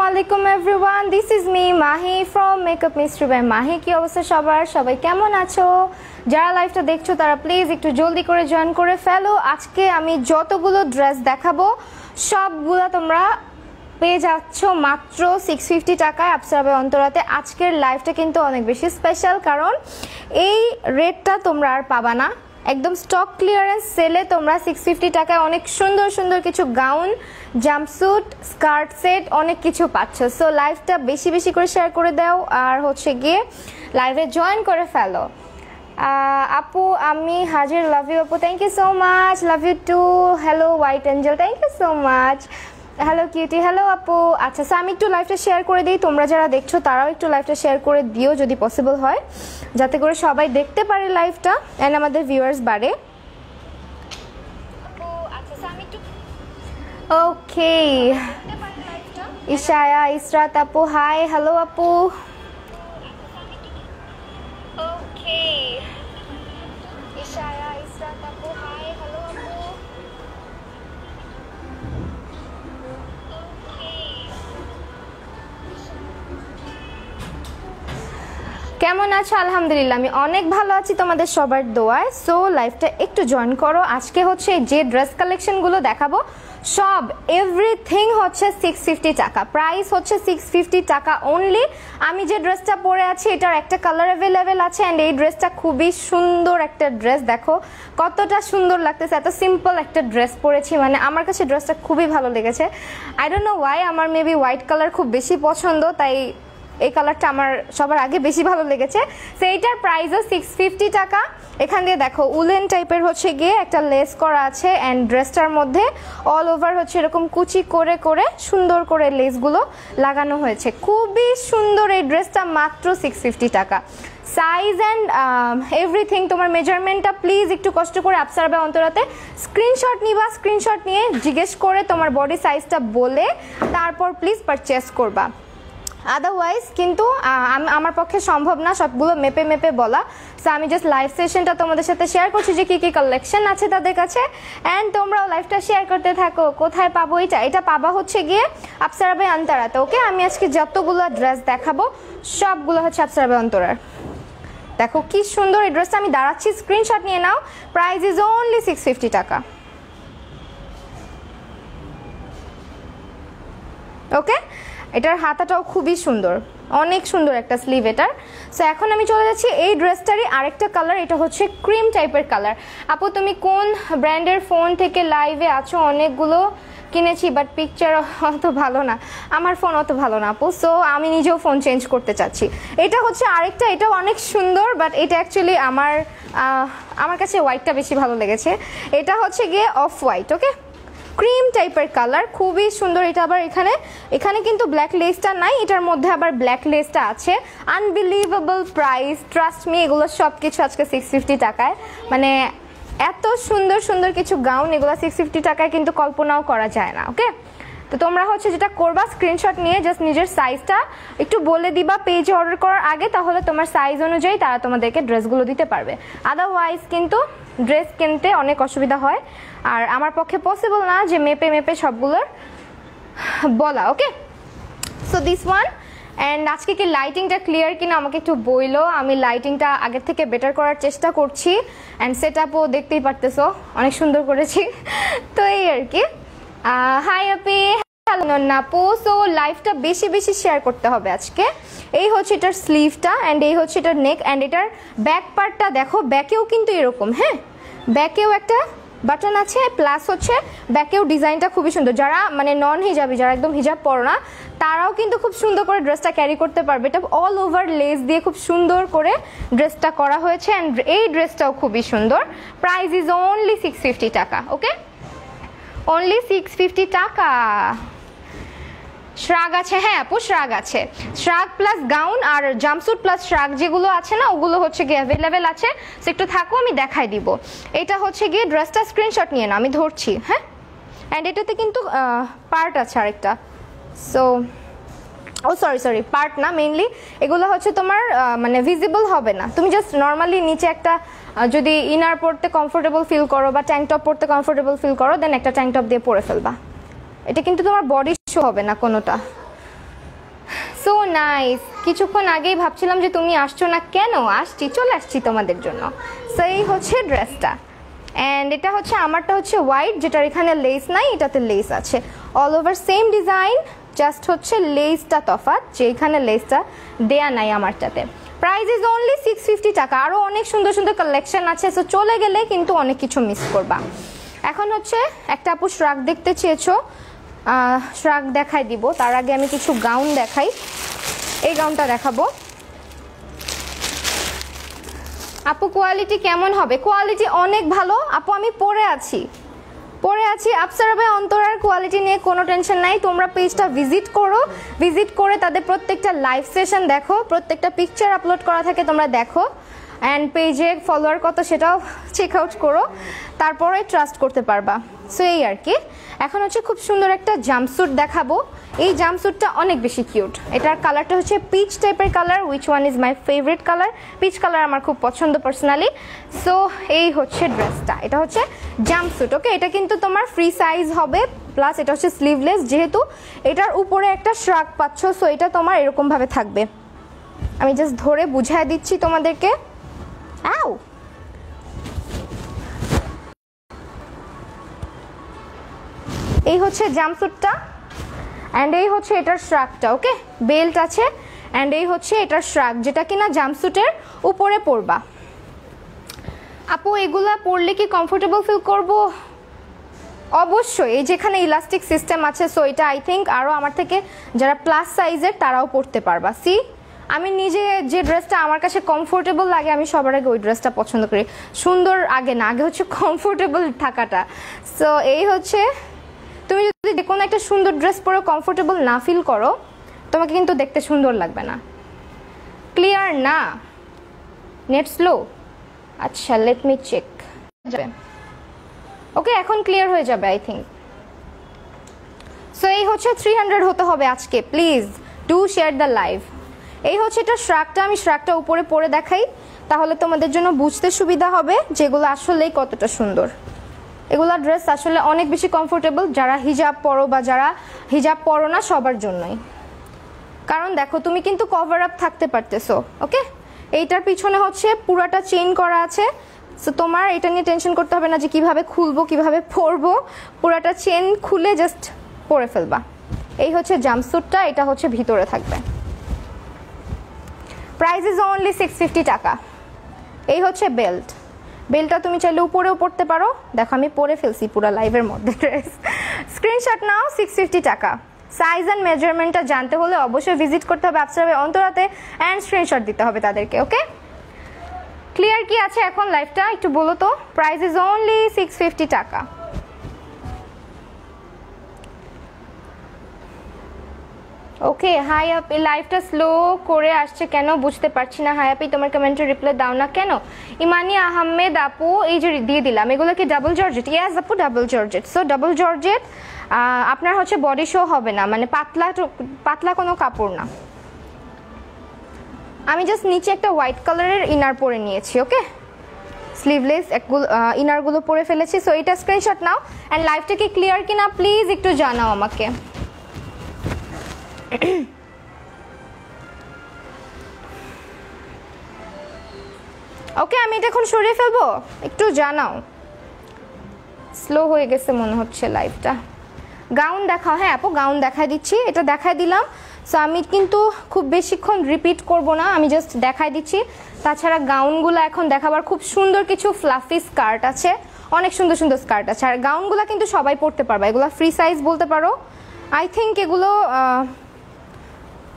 Assalamualaikum everyone, this is me Mahi from Makeup Mystery by Mahi. কি অবস্থা সবার? সবাই কেমন আছো? যারা লাইভটা দেখছো তারা প্লিজ একটু জলদি করে জয়েন করে ফেলো। আজকে আমি যতগুলো ড্রেস দেখাবো সবগুলো তোমরা পেয়ে যাচ্ছ মাত্র 650 টাকায় আপসারা বাই অন্তরাতে। আজকের লাইভটা কিন্তু অনেক বেশি স্পেশাল, কারণ এই রেটটা তোমরা আর পাবা না। একদম স্টক ক্লিয়ারেন্স সেলে তোমরা 650 টাকায় অনেক সুন্দর সুন্দর কিছু গাউন, জাম্পস্যুট, স্কার্ট সেট অনেক কিছু পাচ্ছ। সো লাইভটা বেশি বেশি করে শেয়ার করে দাও আর হচ্ছে গিয়ে লাইভে জয়েন করে ফেলো। আপু আমি হাজির, লাভ ইউ আপু, thank you so much, love you too. Hello white angel, thank you so much. Hello cutie, hello আপু। আচ্ছা, সো আমি একটু লাইভটা শেয়ার করে দিই, তোমরা যারা দেখছো তারাও একটু লাইভটা শেয়ার করে দিও যদি পসিবল হয়, যাতে করে সবাই দেখতে পারে লাইভটা অ্যান্ড আমাদের ভিউয়ার্স বাড়ে। ওকে, ইশায়া, ইসরাত আপু হাই, হ্যালো আপু। ওকে, ইশায়া, ইসরাত আপু হাই, হ্যালো আপু। কেমন আছো? আলহামদুলিল্লাহ আমি অনেক ভালো আছি তোমাদের সবার দোয়ায়। সো লাইভটা একটু জয়েন করো। আজকে হচ্ছে যে ড্রেস কালেকশনগুলো দেখাবো সব এভরিথিং হচ্ছে 650 টাকা, প্রাইস হচ্ছে 650 টাকা অনলি। আমি যে ড্রেসটা পরে আছি এটার একটা কালার অ্যাভেলেবেল আছে অ্যান্ড এই ড্রেসটা খুবই সুন্দর একটা ড্রেস। দেখো কতটা সুন্দর লাগতেছে, এত সিম্পল একটা ড্রেস পরেছি, মানে আমার কাছে ড্রেসটা খুবই ভালো লেগেছে। আই ডোন্ট নো ওয়াই, আমার মেবি হোয়াইট কালার খুব বেশি পছন্দ, তাই এই কালারটা আমার সবার আগে বেশি ভালো লেগেছে। সো এইটার প্রাইসও 650 টাকা। এখান দিয়ে দেখো উলেন টাইপের হচ্ছে গিয়ে একটা লেস করা আছে অ্যান্ড ড্রেসটার মধ্যে অল ওভার হচ্ছে এরকম কুচি করে করে সুন্দর করে লেসগুলো লাগানো হয়েছে। খুবই সুন্দর এই ড্রেসটা, মাত্র 650 টাকা। সাইজ অ্যান্ড এভরিথিং, তোমার মেজারমেন্টটা প্লিজ একটু কষ্ট করে আপসারা বাই অন্তরাতে স্ক্রিনশট নিবা, স্ক্রিনশট নিয়ে জিজ্ঞেস করে তোমার বডি সাইজটা বলে তারপর প্লিজ পারচেস করবা। আদারওয়াইজ কিন্তু আমার পক্ষে সম্ভব না সবগুলো মেপে মেপে বলা। সো আমি জাস্ট লাইভ সেশনটা তোমাদের সাথে শেয়ার করছি যে কী কী কালেকশন আছে তাদের কাছে, অ্যান্ড তোমরাও লাইভটা শেয়ার করতে থাকো। কোথায় পাবো এটা পাবা হচ্ছে গিয়ে আপসারা বাই অন্তরাতে। ওকে, আমি আজকে যতগুলো ড্রেস দেখাবো সবগুলো হচ্ছে আপসারা বাই অন্তরার। দেখো কি সুন্দর এই ড্রেসটা, আমি দাঁড়াচ্ছি, স্ক্রিনশট নিয়ে নাও। প্রাইস ইজ অনলি 650 টাকা। ওকে, এটার হাতাটাও খুবই সুন্দর, অনেক সুন্দর একটা স্লিভ এটার। সো এখন আমি চলে যাচ্ছি এই ড্রেসটারই আরেকটা কালার, এটা হচ্ছে ক্রিম টাইপের কালার। আপু তুমি কোন ব্র্যান্ডের ফোন থেকে লাইভে আছো? অনেকগুলো কিনেছি বাট পিকচার অত ভালো না, আমার ফোন অত ভালো না আপু, সো আমি নিজেও ফোন চেঞ্জ করতে চাচ্ছি। এটা হচ্ছে আরেকটা, এটাও অনেক সুন্দর বাট এটা অ্যাকচুয়ালি আমার কাছে হোয়াইটটা বেশি ভালো লেগেছে। এটা হচ্ছে গিয়ে অফ হোয়াইট। ওকে, ক্রিম টাইপের কালার, খুবই সুন্দর। এটা আবার এখানে কিন্তু ব্ল্যাক লেসটা নাই, এটার মধ্যে আবার ব্ল্যাক লেসটা আছে। আনবিলিভেবল প্রাইস, ট্রাস্ট মি, এগুলো সব কিছু আজকে 650 টাকায়। মানে এত সুন্দর সুন্দর কিছু গাউন, এগুলো 650 টাকায় কিন্তু কল্পনাও করা যায় না। ওকে, তো তোমরা হচ্ছে যেটা করবা, স্ক্রিনশট নিয়ে জাস্ট নিজের সাইজটা একটু বলে দিবা পেজে অর্ডার করার আগে, তাহলে তোমার সাইজ অনুযায়ী তারা তোমাদেরকে ড্রেসগুলো দিতে পারবে। আদারওয়াইজ কিন্তু ড্রেস কিনতে অনেক অসুবিধা হয়, আর আমার পক্ষে পসিবল না যে মেপে মেপে সবগুলোর বলা। ওকে, সো দিস ওয়ান। অ্যান্ড আজকে কি লাইটিংটা ক্লিয়ার কিনা আমাকে একটু বইলো, আমি লাইটিংটা আগের থেকে বেটার করার চেষ্টা করছি। অ্যান্ড সেট আপও দেখতেই পারতেছো অনেক সুন্দর করেছি, তো এই আর কি। হাই আপি, হ্যালো নাপু। সো লাইভটা বেশি বেশি শেয়ার করতে হবে আজকে। এই হচ্ছে এটার স্লিভটা অ্যান্ড এই হচ্ছে এটার নেক অ্যান্ড এটার ব্যাক পার্টটা দেখো, ব্যাকেও কিন্তু এরকম, হ্যাঁ ব্যাকেও একটা বাটন আছে, প্লাস হচ্ছে ব্যাকেও ডিজাইনটা খুবই সুন্দর। যারা মানে নন হিজাবি, যারা একদম হিজাব পরো না, তারাও কিন্তু খুব সুন্দর করে ড্রেসটা ক্যারি করতে পারবে। এটা অল ওভার লেস দিয়ে খুব সুন্দর করে ড্রেসটা করা হয়েছে অ্যান্ড এই ড্রেসটাও খুবই সুন্দর। প্রাইস ইজ অনলি 650 টাকা। ওকে, অনলি 650 টাকা। শ্রাগ আছে, হ্যাঁ আপু শ্রাগ আছে, শ্রাগ প্লাস গাউন আর জাম্পস্যুট প্লাস শ্রাগ যেগুলো আছে না, ওগুলো হচ্ছে গিয়ে অ্যাভেলেবেল আছে। সো একটু থাকো, আমি দেখাই দিব। এটা হচ্ছে গিয়ে ড্রেসটা, স্ক্রিনশট নিয়ে না, আমি ধরছি। হ্যাঁ, অ্যান্ড এটাতে কিন্তু পার্ট আছে আরেকটা। সো ও সরি পার্ট না, মেইনলি এগুলো হচ্ছে তোমার মানে ভিজিবল হবে না। তুমি জাস্ট নর্মালি নিচে একটা যদি ইনার পরতে কমফোর্টেবল ফিল করো বা ট্যাঙ্ক টপ পরতে কমফোর্টেবল ফিল করো, দেন একটা ট্যাঙ্ক টপ দিয়ে পরে ফেলবা। এটা কিন্তু তোমার বডি শো হবে না কোনোটা। So nice. কিছুক্ষণ আগেই ভাবছিলাম যে তুমি আসছো না কেন, আসছি, চলে আসছি তোমাদের জন্য। সো এই হচ্ছে ড্রেসটা, অ্যান্ড এটা হচ্ছে আমারটা হচ্ছে হোয়াইট, যেটার এখানে লেস নাই, এটাতে লেস আছে। All over same design, just হচ্ছে লেসটা তফাৎ, যে এখানে লেসটা দেয়া নাই আমারটাতে। প্রাইস ইজ অনলি 650 টাকা। আরও অনেক সুন্দর সুন্দর কালেকশন আছে, সো চলে গেলে কিন্তু অনেক কিছু মিস করবা। এখন হচ্ছে একটা আপু শ্রাগ দেখতে চেয়েছো, শ্রাগ দেখাই দিব। তার আগে আমি কিছু গাউন দেখাই। এই গাউনটা দেখাবো। আপু কোয়ালিটি কেমন হবে? কোয়ালিটি অনেক ভালো আপু, আমি পরে আছি আফসারা ভাই, অন্তরার কোয়ালিটি নিয়ে কোনো টেনশন নাই। তোমরা পেজটা ভিজিট করো, ভিজিট করে তাদের প্রত্যেকটা লাইভ সেশন দেখো, প্রত্যেকটা পিকচার আপলোড করা থাকে তোমরা দেখো, অ্যান্ড পেজে ফলোয়ার কত সেটাও চেক আউট করো, তারপরে ট্রাস্ট করতে পারবা। সো এই আর কি। এখন হচ্ছে খুব সুন্দর একটা জাম্পস্যুট দেখাবো। এই জাম্পস্যুটটা অনেক বেশি কিউট। এটার কালারটা হচ্ছে পিচ টাইপের colour, which one is my favourite colour. Peach colour আমার খুব পছন্দ পার্সোনালি। সো এই হচ্ছে ড্রেসটা, এটা হচ্ছে জাম্পস্যুট। ওকে, এটা কিন্তু তোমার ফ্রি সাইজ হবে, প্লাস এটা হচ্ছে স্লিভলেস, যেহেতু এটার উপরে একটা শ্রাগ পাচ্ছ, সো এটা তোমার এরকমভাবে থাকবে। আমি জাস্ট ধরে বুঝাই দিচ্ছি তোমাদেরকে। আও, এই হচ্ছে জাম্পস্যুটটা, অ্যান্ড এই হচ্ছে এটার শ্রাগটা। ওকে, বেল্ট আছে, অ্যান্ড এই হচ্ছে এটার শ্রাগ, যেটা কিনা জাম্পস্যুটের উপরে পরবা। আপু এগুলা পরলে কি কমফোর্টেবল ফিল করব? অবশ্যই। এই যেখানে ইলাস্টিক সিস্টেম আছে, সো এটা আই থিঙ্ক আরও আমার থেকে যারা প্লাস সাইজের তারাও পরতে পারবা। সি, আমি নিজে যে ড্রেসটা আমার কাছে কমফোর্টেবল লাগে, আমি সবার আগে ওই ড্রেসটা পছন্দ করি। সুন্দর আগে না, আগে হচ্ছে কমফোর্টেবল থাকাটা। সো এই হচ্ছে, তুমি যদি যে কোনো একটা সুন্দর ড্রেস পরে কমফোর্টেবল না ফিল করো, তোমাকে কিন্তু দেখতে সুন্দর লাগবে না। ক্লিয়ার না? Net slow? আচ্ছা, লেট মি চেক। ওকে, এখন ক্লিয়ার হয়ে যাবে আই থিঙ্ক। সো এই হচ্ছে 300 হতে হবে আজকে, please do share the live. এই হচ্ছে এটা শ্রাগটা, আমি শ্রাগটা উপরে পরে দেখাই, তাহলে তোমাদের জন্য বুঝতে সুবিধা হবে যেগুলো আসলেই কতটা সুন্দর। এগুলা ড্রেস আসলে অনেক বেশি কমফোর্টেবল, যারা হিজাব পরো বা যারা হিজাব পরো না সবার জন্যই। কারণ দেখো, তুমি কিন্তু কভার আপ থাকতে পারতেছো। ওকে, এইটার পিছনে হচ্ছে পুরাটা চেইন করা আছে, সো তোমার এটা নিয়ে টেনশন করতে হবে না যে কিভাবে খুলবো কিভাবে পরবো, পুরাটা চেইন খুলে জাস্ট পরে ফেলবা। এই হচ্ছে জাম্পস্যুটটা, এটা হচ্ছে ভিতরে থাকবে। প্রাইস ইজ অনলি 650 টাকা। এই হচ্ছে বেল্ট, বেল্টটা তুমি চাইলে উপরেও পরতে পারো। দেখো আমি পরে ফেলছি পুরো লাইভের মধ্যে ড্রেস। স্ক্রিনশট নাও, 650 টাকা। সাইজ অ্যান্ড মেজারমেন্টটা জানতে হলে অবশ্যই ভিজিট করতে হবে আফসারা অন্তরাতে, অ্যান্ড স্ক্রিনশট দিতে হবে তাদেরকে। ওকে, ক্লিয়ার কি আছে এখন লাইভটা একটু বলো তো? প্রাইস ইজ অনলি 650 টাকা। ওকে, হাই আপি, লাইভটা স্লো করে আসছে কেন বুঝতে পারছি না। হাই আপি, তোমার কমেন্টে রিপ্লাই দাও না কেন? ইমানি আহমেদ আপু, এই যে দিয়ে দিলাম, এগুলো কি ডাবল জর্জেট? ইয়াস আপু, double georgette. So double georgette আপনার হচ্ছে বডি শো হবে না, মানে পাতলা কোনো কাপড় না। আমি জাস্ট নিচে একটা হোয়াইট কালারের ইনার পরে নিয়েছি। ওকে, স্লিভলেস ইনারগুলো পরে ফেলেছি। সো এটা স্ক্রিনশট নাও, অ্যান্ড লাইভটা কি ক্লিয়ার কিনা প্লিজ একটু জানাও আমাকে। ওকে, আমি এটা এখন সরিয়ে ফেলবো, একটু জানাও। স্লো হয়ে গেছে মনে হচ্ছে লাইভটা। গাউন দেখাও। হ্যাঁ আপু, গাউন দেখাই দিচ্ছি, এটা দেখাই দিলাম। সো আমি কিন্তু খুব বেশিক্ষণ রিপিট করব না, আমি জাস্ট দেখাই দিচ্ছি। তাছাড়া গাউনগুলো এখন দেখাবার খুব সুন্দর কিছু ফ্লাফি স্কার্ট আছে, অনেক সুন্দর সুন্দর স্কার্ট আছে। আর গাউনগুলো কিন্তু সবাই পরতে পারবে, এগুলো ফ্রি সাইজ বলতে পারো। আই থিঙ্ক এগুলো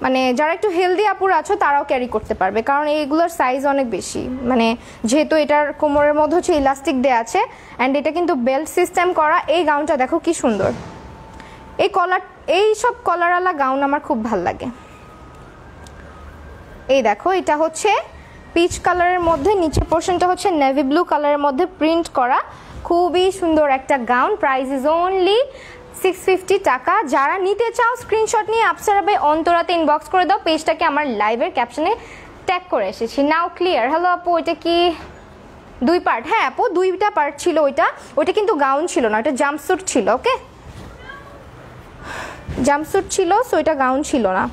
মানে যারা একটু হেলদি আপুরা আছো তারাও ক্যারি করতে পারবে, কারণ এইগুলোর সাইজ অনেক বেশি। মানে যেহেতু এটার কোমরের মধ্যে হচ্ছে ইলাস্টিক দেওয়া আছে, অ্যান্ড এটা কিন্তু বেল্ট সিস্টেম করা। এই গাউনটা দেখো কি সুন্দর, এই সব কলারওয়ালা গাউন আমার খুব ভাল লাগে। এই দেখো, এটা হচ্ছে পিচ কালারের মধ্যে, নিচের পোর্শনটা হচ্ছে নেভি ব্লু কালারের মধ্যে প্রিন্ট করা, খুবই সুন্দর একটা গাউন। প্রাইস ইজ অনলি 650 টাকা। যারা নিতে চাও স্ক্রিনশট নিয়ে আফসারা ভাই অন্তরাতে ইনবক্স করে দাও, পেজটাকে আমার লাইভের ক্যাপশনে ট্যাগ করে এসেছি। নাও ক্লিয়ার? হ্যালো আপু, ওইটা কি 2 পার্ট? হ্যাঁ আপু, 2টা পার্ট ছিল। ওইটা কিন্তু গাউন ছিল না, ওটা জাম্পস্যুট ছিল। ওকে, জাম্পস্যুট ছিল, সো এটা গাউন ছিল না।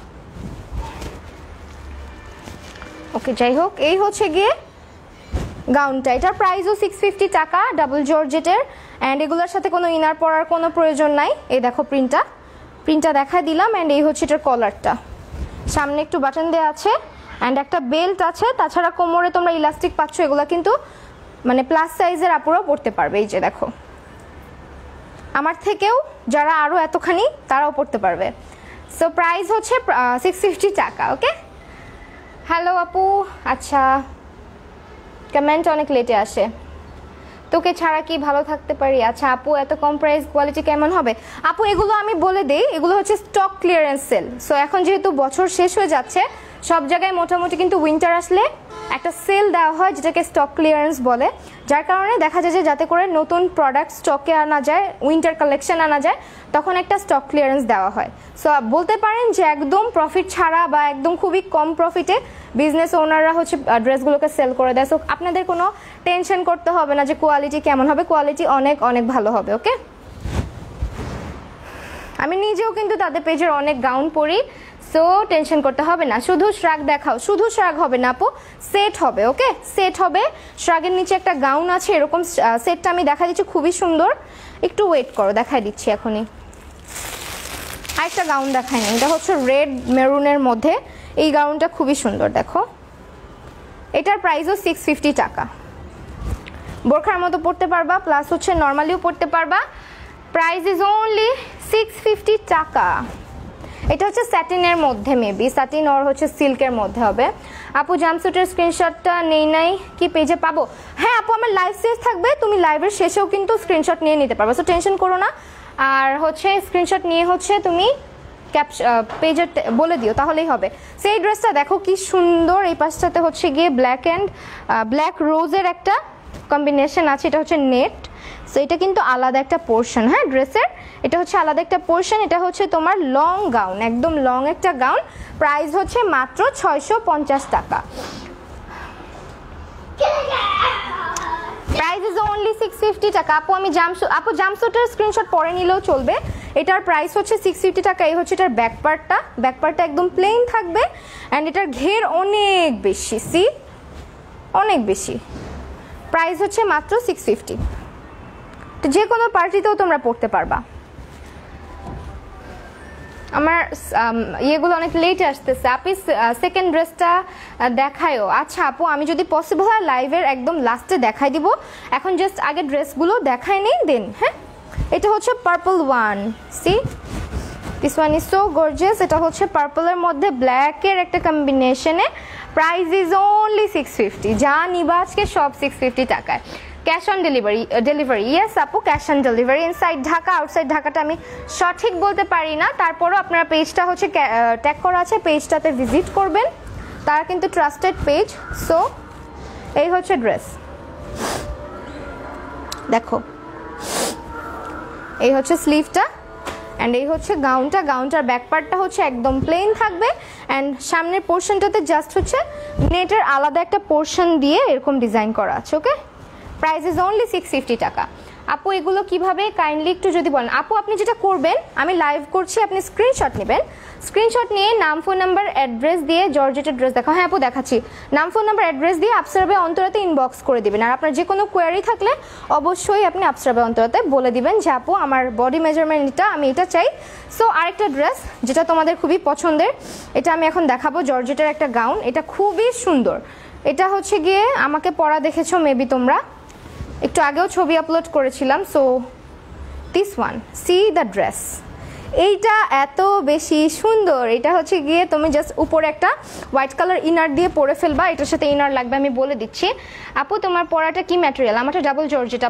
ওকে, যাই হোক, এই হচ্ছে গিয়ে গাউনটা। এটার প্রাইসও 650 টাকা, ডাবল জর্জেটের। অ্যান্ড এগুলোর সাথে কোনো ইনার পরার কোনো প্রয়োজন নাই। এই দেখো প্রিন্টটা দেখা দিলাম। অ্যান্ড এই হচ্ছে এটার কলারটা, সামনে একটু বাটন দেওয়া আছে অ্যান্ড একটা বেল্ট আছে। তাছাড়া কোমরে তোমরা ইলাস্টিক পাচ্ছ, এগুলো কিন্তু মানে প্লাস সাইজের আপুরাও পরতে পারবে। এই যে দেখো, আমার থেকেও যারা আরও এতখানি তারাও পরতে পারবে। সো প্রাইস হচ্ছে 650 টাকা। ওকে, হ্যালো আপু। আচ্ছা, কমেন্ট অনেক লেটে আসে, তোকে ছাড়া কি ভালো থাকতে পারি। আচ্ছা আপু, এত কম প্রাইস, কোয়ালিটি কেমন হবে? আপু এগুলো আমি বলে দেই, এগুলো হচ্ছে স্টক ক্লিয়ারেন্স সেল। সো এখন যেহেতু বছর শেষ হয়ে যাচ্ছে, সব জায়গায় মোটামুটি কিন্তু উইন্টার আসলে একটা সেল দেওয়া হয়, যেটাকে স্টক ক্লিয়ারেন্স বলে। যার কারণে দেখা যায় যে যাতে করে নতুন প্রোডাক্ট স্টকে আনা যায়, উইন্টার কালেকশন আনা যায়, তখন একটা স্টক ক্লিয়ারেন্স দেওয়া হয়। সো বলতে পারেন যে একদম প্রফিট ছাড়া বা একদম খুবই কম প্রফিটে বিজনেস ওনাররা হচ্ছে ড্রেসগুলোকে সেল করে দেয়। সো আপনাদের কোনো টেনশন করতে হবে না যে কোয়ালিটি কেমন হবে, কোয়ালিটি অনেক অনেক ভালো হবে। ওকে, আমি নিজেও কিন্তু তাদের পেজের অনেক গাউন পরি, সো টেনশন করতে হবে না। শুধু শ্রাগ দেখাও, শুধু শ্রাগ হবে না আপু, সেট হবে। ওকে, সেট হবে। শ্রাগের নিচে একটা গাউন আছে, এরকম সেটটা আমি দেখা দিচ্ছি, খুবই সুন্দর। একটু ওয়েট করো, দেখাই দিচ্ছি এখনই। আরেকটা গাউন দেখাই না, এটা হচ্ছে রেড মেরুনের মধ্যে। এই গাউনটা খুবই সুন্দর, দেখো। এটার প্রাইসও 650 টাকা। বোরখার মতো পরতে পারবা, প্লাস হচ্ছে নর্মালিও পরতে পারবা। প্রাইস ইজ অনলি 650 টাকা। এটা হচ্ছে স্যাটিনের মধ্যে, মেবি স্যাটিন ওর হচ্ছে সিল্কের মধ্যে হবে। আপু জাম্পস্যুটের স্ক্রিনশটটা নেই নাই কি পেজে পাবো? হ্যাঁ আপু, আমার লাইভ শেষ থাকবে, তুমি লাইভের শেষেও কিন্তু স্ক্রিনশট নিয়ে নিতে পারবে, সো টেনশন করো না। আর হচ্ছে স্ক্রিনশট নিয়ে হচ্ছে তুমি পেজে বলে দিও, তাহলেই হবে। সেই ড্রেসটা দেখো কি সুন্দর, এই পাশটাতে হচ্ছে গিয়ে ব্ল্যাক অ্যান্ড ব্ল্যাক রোজের একটা কম্বিনেশন আছে, এটা হচ্ছে নেট। সো এটা কিন্তু আলাদা একটা পোর্শন, হ্যাঁ ড্রেসের, এটা হচ্ছে আলাদা একটা পোর্শন। এটা হচ্ছে তোমার লং গাউন, একদম লং একটা গাউন। প্রাইস হচ্ছে মাত্র 650 টাকা। প্রাইস ইজ অনলি 650 টাকা। আপু আমি জাম্পস্যুটের স্ক্রিনশট পরে নিলেও চলবে। এটার প্রাইস হচ্ছে 650 টাকা। এই হচ্ছে এটার ব্যাক পার্টটা একদম প্লেন থাকবে অ্যান্ড এটার ঘের অনেক বেশি, সি অনেক বেশি। প্রাইস হচ্ছে মাত্র 650। তো যে কোনো পার্টিতেও তোমরা পড়তে পারবা। আমার ইয়েগুলো অনেক লেট আসতেছে। আপনি সেকেন্ড ড্রেসটা দেখায়ও। আচ্ছা আপু, আমি যদি পসিবল হয় লাইভের একদম লাস্টে দেখাই দিব, এখন জাস্ট আগে ড্রেসগুলো দেখাই নেই দেন। হ্যাঁ, এটা হচ্ছে purple one, C this one is so gorgeous. এটা হচ্ছে পার্পলের মধ্যে ব্ল্যাকের একটা কম্বিনেশনে। Price is only 650। যা নিবা আজকে সব 650 টাকায়। ক্যাশ অন ডেলিভারি ইয়েস আপু, cash on delivery. Inside Dhaka, outside ঢাকাটা আমি সঠিক বলতে পারি না, তারপরও আপনারা পেজটা হচ্ছে ট্যাগ করা আছে, পেজটাতে ভিজিট করবেন, তারা কিন্তু ট্রাস্টেড পেজ। সো এই হচ্ছে ড্রেস, দেখো এই হচ্ছে স্লিভটা অ্যান্ড এই হচ্ছে গাউনটার ব্যাক পার্টটা হচ্ছে একদম প্লেন থাকবে অ্যান্ড সামনের পোর্শনটাতে জাস্ট হচ্ছে নেটের আলাদা একটা পোর্শন দিয়ে এরকম ডিজাইন করা আছে। ওকে, প্রাইস ইজ অনলি 650 টাকা। আপু এগুলো কিভাবে কাইন্ডলি একটু যদি বলেন। আপু আপনি যেটা করবেন, আমি লাইভ করছি, আপনি স্ক্রিনশট নেবেন, স্ক্রিনশট নিয়ে নাম ফোন নাম্বার অ্যাড্রেস দিয়ে জর্জেটের ড্রেস দেখো। হ্যাঁ আপু দেখাচ্ছি, নাম ফোন নাম্বার অ্যাড্রেস দিয়ে আপসরা বাই অন্তরাতে ইনবক্স করে দিবেন। আর আপনার যে কোনো কোয়ারি থাকলে অবশ্যই আপনি আপসরা বাই অন্তরাতে বলে দিবেন যে আপু আমার বডি মেজারমেন্ট এটা, আমি এটা চাই। সো আরেকটা ড্রেস যেটা তোমাদের খুবই পছন্দের, এটা আমি এখন দেখাবো, জর্জেটের একটা গাউন। এটা খুবই সুন্দর। এটা হচ্ছে গিয়ে আমাকে পরা দেখেছো মেবি তোমরা, একটু আগেও ছবি আপলোড করেছিলাম। So this one, C the dress, এইটা এত বেশি সুন্দর। এটা হচ্ছে গিয়ে তুমি জাস্ট উপরে একটা হোয়াইট কালার ইনার দিয়ে পরে ফেলবা, এটার সাথে ইনার লাগবে আমি বলে দিচ্ছি। আপু তোমার পরাটা কি ম্যাটেরিয়াল? আমারটা ডাবল জর্জেট।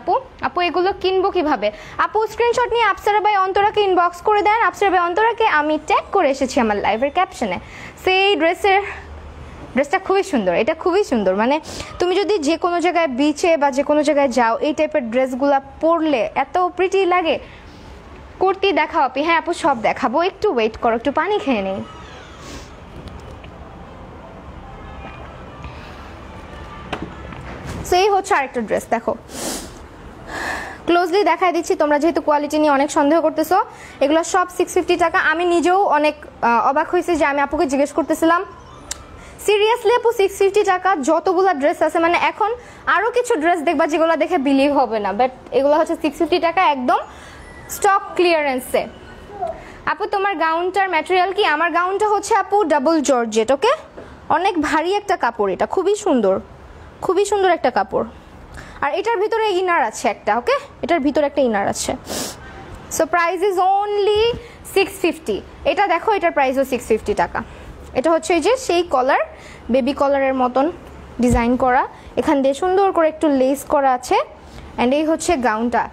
আপু এগুলো কিনবো কিভাবে? আপু স্ক্রিনশট নিয়ে আপসারা বাই অন্তরাকে ইনবক্স করে দেন। আপসারা বাই অন্তরাকে আমি ট্যাগ করে এসেছি আমার লাইভের ক্যাপশনে। সেই ড্রেসটা খুবই সুন্দর, এটা খুবই সুন্দর। মানে তুমি যদি যে কোনো জায়গায় বিচে বা যে কোনো জায়গায় যাও, এই টাইপের ড্রেসগুলো পরলে এত প্রিটি লাগে। কুর্তি দেখাও আপনি? হ্যাঁ আপু সব দেখাবো, একটু ওয়েট করো, একটু পানি খেয়ে নেই। সেই হচ্ছে আরেকটা ড্রেস, দেখো ক্লোজলি দেখাই দিচ্ছি, তোমরা যেহেতু কোয়ালিটি নিয়ে অনেক সন্দেহ করতেছো। এগুলো সব 650 টাকা। আমি নিজেও অনেক অবাক হয়েছি যে আমি আপুকে জিজ্ঞেস করতেছিলাম সিরিয়াসলি আপু 650 টাকা যতগুলা ড্রেস আছে, মানে এখন আরো কিছু ড্রেস দেখবা যেগুলো দেখে বিলিভ হবে না, বাট এগুলো হচ্ছে 650 টাকা একদম স্টক ক্লিয়ারেন্সে। আপু তোমার গাউনটার ম্যাটেরিয়াল কি? আমার গাউনটা হচ্ছে আপু ডাবল জর্জেট। ওকে, অনেক ভারী একটা কাপড়, এটা খুবই সুন্দর, খুবই সুন্দর একটা কাপড়। আর এটার ভিতরে ইনার আছে একটা। ওকে, এটার ভিতরে একটা ইনার আছে। So price is only 650। এটা দেখো, এটার প্রাইসও 650 টাকা। এটা হচ্ছে এই যে সেই কলার, বেবি কলারের মতন ডিজাইন করা, এখান দিয়ে সুন্দর করে একটু লেস করা আছে। অ্যান্ড এই হচ্ছে গাউনটা।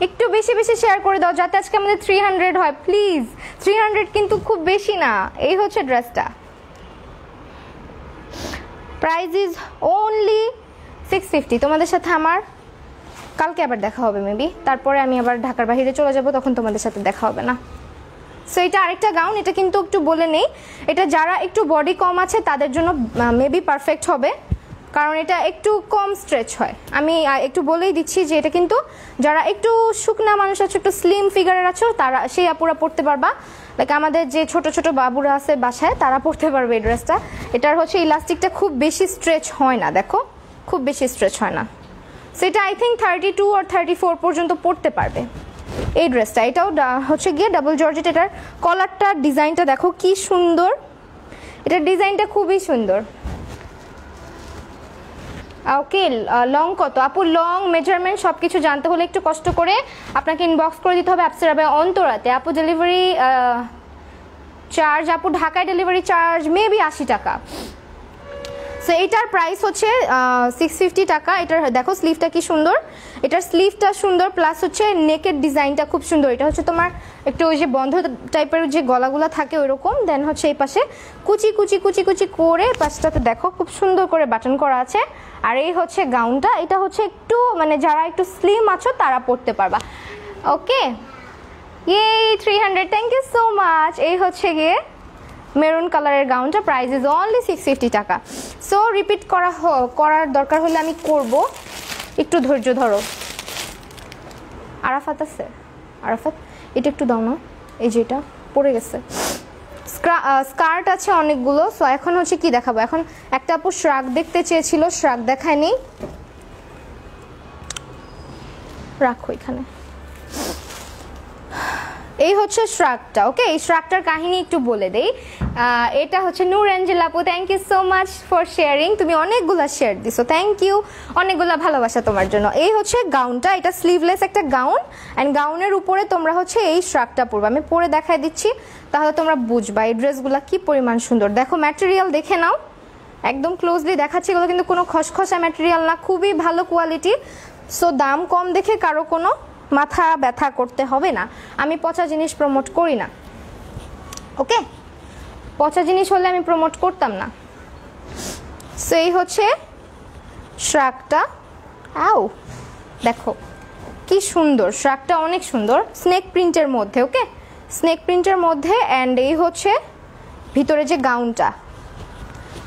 একটু বেশি বেশি শেয়ার করে দাও যাতে আজকে আমাদের 300 হয় প্লিজ। 300 কিন্তু খুব বেশি না। এই হচ্ছে ড্রেসটা, প্রাইস ইজ অনলি 650। তোমাদের সাথে আমার কালকে আবার দেখা হবে মেবি, তারপরে আমি আবার ঢাকার বাইরে চলে যাব, তখন তোমাদের সাথে দেখা হবে না। সো এটা আরেকটা গাউন, এটা কিন্তু একটু বলে নেই, এটা যারা একটু বডি কম আছে তাদের জন্য মেবি পারফেক্ট হবে, কারণ এটা একটু কম স্ট্রেচ হয়। আমি একটু বলেই দিচ্ছি যে এটা কিন্তু যারা একটু শুকনা মানুষ আছে, একটু স্লিম ফিগারের আছো, তারা সেই আপুরা পরতে পারবা। লাইক আমাদের যে ছোট ছোট বাবুরা আছে বাসায়, তারা পরতে পারবে এই ড্রেসটা। এটার হচ্ছে ইলাস্টিকটা খুব বেশি স্ট্রেচ হয় না, দেখো খুব বেশি স্ট্রেচ হয় না। সেটা আই থিঙ্ক 32 আর 34 পর্যন্ত পরতে পারবে এই ড্রেসটা। এটাও হচ্ছে গিয়ে ডাবল জর্জেট। এটার কলারটা ডিজাইনটা দেখো কি সুন্দর, এটার ডিজাইনটা খুবই সুন্দর। ওকে, লং কত আপু? লং মেজারমেন্ট সব কিছু জানতে হলে একটু কষ্ট করে আপনাকে ইনবক্স করে দিতে হবে অ্যাপসের অন্তরাতে। আপু ডেলিভারি চার্জ, আপু ঢাকায় ডেলিভারি চার্জ মেবি 80 টাকা। সো এইটার প্রাইস হচ্ছে 650 টাকা। এটার দেখো স্লিভটা কি সুন্দর, এটার স্লিভটা সুন্দর, প্লাস হচ্ছে নেকের ডিজাইনটা খুব সুন্দর। এটা হচ্ছে তোমার একটু ওই যে বন্ধ টাইপের যে গলাগুলা থাকে ওইরকম, দেন হচ্ছে এই পাশে কুচি কুচি কুচি কুচি করে পাশটাতে দেখো খুব সুন্দর করে বাটন করা আছে। আর এই হচ্ছে গাউনটা, এটা হচ্ছে একটু মানে যারা একটু স্লিম আছো তারা পরতে পারবা। ওকে, এই 300, থ্যাংক ইউ সো মাচ। এই হচ্ছে গিয়ে মেরুন কালারের গাউনটা, প্রাইস ইজ অনলি 650 টাকা। সো রিপিট করার দরকার হলে আমি করব, একটু ধৈর্য ধরো। আরাফাত আছে, আরাফাত এটা একটু দাও না, এই যে এটা পড়ে গেছে। স্কার্ট আছে অনেকগুলো। সো এখন হচ্ছে কি দেখাবো, এখন একটা আপু শ্রাগ দেখতে চেয়েছিল, শ্রাগ দেখায়নি, রাখো এখানে। এই হচ্ছে শ্রাগটা। ওকে, এই শ্রাগটার কাহিনী একটু বলে দেই। এটা হচ্ছে নূর অ্যাঞ্জেল আপু, thank you so much for sharing. তুমি অনেকগুলা শেয়ার দিছো, থ্যাংক ইউ, অনেকগুলা ভালোবাসা তোমার জন্য। এই হচ্ছে গাউনটা, এটা স্লিভলেস একটা গাউন, অ্যান্ড গাউনের উপরে তোমরা হচ্ছে এই শ্রাগটা পরবে। আমি পরে দেখাই দিচ্ছি, তাহলে তোমরা বুঝবা এই ড্রেসগুলা কি পরিমাণ সুন্দর। দেখো ম্যাটেরিয়াল দেখে নাও, একদম ক্লোজলি দেখাচ্ছি, এগুলো কিন্তু কোনো খসখসা ম্যাটেরিয়াল না, খুবই ভালো কোয়ালিটি। সো দাম কম দেখে কারো কোনো মাথা ব্যথা করতে হবে না। আমি পচা জিনিস প্রমোট করি না, ওকে, পচা জিনিস হলে আমি প্রমোট করতাম না। সো এই হচ্ছে শ্রাগটা। আও দেখো কি সুন্দর, শ্রাগটা অনেক সুন্দর, স্নেক প্রিন্টের মধ্যে। ওকে, স্নেক প্রিন্টের মধ্যে। অ্যান্ড এই হচ্ছে ভিতরে যে গাউনটা,